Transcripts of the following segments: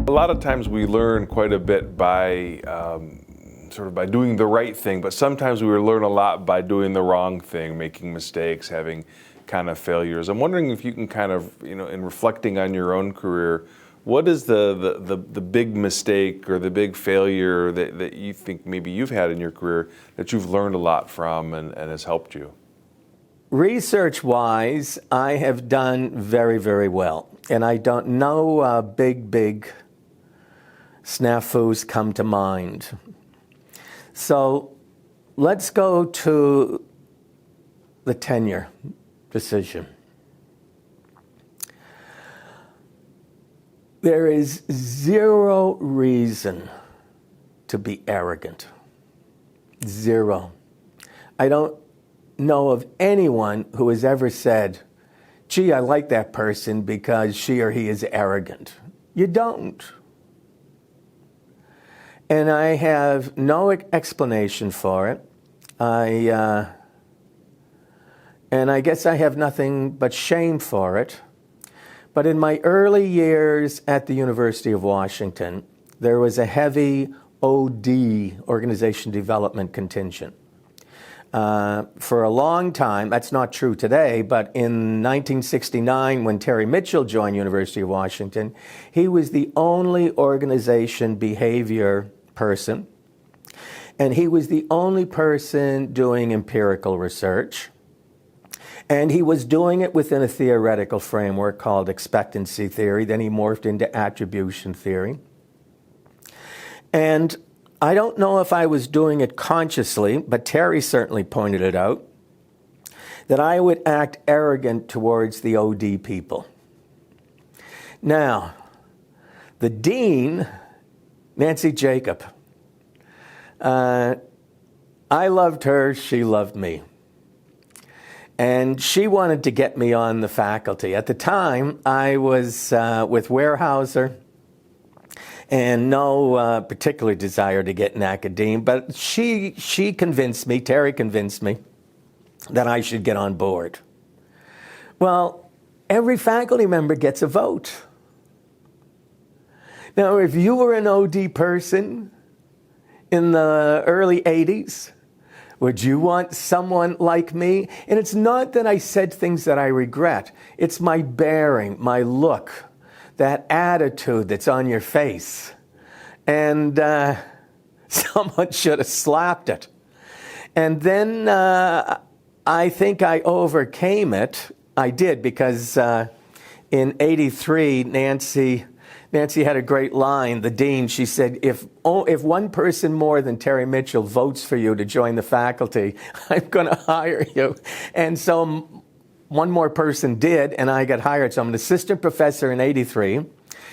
A lot of times we learn quite a bit by sort of by doing the right thing, but sometimes we learn a lot by doing the wrong thing, making mistakes, having kind of failures. I'm wondering if you can kind of, in reflecting on your own career, what is the big mistake or the big failure that you think maybe you've had in your career that you've learned a lot from and has helped you? Research-wise, I have done very, very well. And I don't know big snafus come to mind. So let's go to the tenure decision. There is zero reason to be arrogant. Zero. I don't know of anyone who has ever said, gee, I like that person because she or he is arrogant. You don't. And I have no explanation for it. And I guess I have nothing but shame for it. But in my early years at the University of Washington, there was a heavy OD, organization development contingent. For a long time, that's not true today, but in 1969, when Terry Mitchell joined University of Washington, he was the only organization behavior person, and he was the only person doing empirical research, and he was doing it within a theoretical framework called expectancy theory. Then he morphed into attribution theory. And I don't know if I was doing it consciously, but Terry certainly pointed it out, that I would act arrogant towards the OD people. Now, the dean, Nancy Jacob, I loved her, she loved me. And she wanted to get me on the faculty. At the time, I was with Weyerhaeuser, and no particular desire to get in academia, but she convinced me, Terry convinced me, that I should get on board. Well, every faculty member gets a vote. Now, if you were an OD person in the early 80s, would you want someone like me? And it's not that I said things that I regret. It's my bearing, my look, that attitude that's on your face. And someone should have slapped it. And then I think I overcame it. I did, because in '83, Nancy had a great line, the dean. She said, if one person more than Terry Mitchell votes for you to join the faculty, I'm going to hire you. And so one more person did, and I got hired. So I'm an assistant professor in '83,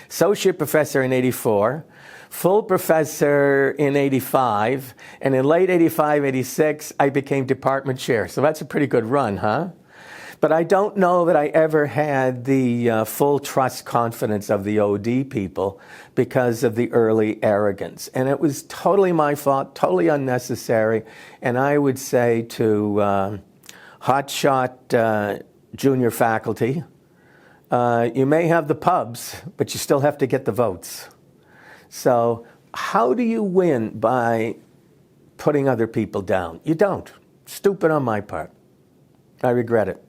associate professor in '84, full professor in '85, and in late '85, '86, I became department chair. So that's a pretty good run, huh? But I don't know that I ever had the full trust, confidence of the OD people because of the early arrogance. And it was totally my fault, totally unnecessary. And I would say to hotshot junior faculty, you may have the pubs, but you still have to get the votes. So how do you win by putting other people down? You don't. Stupid on my part. I regret it.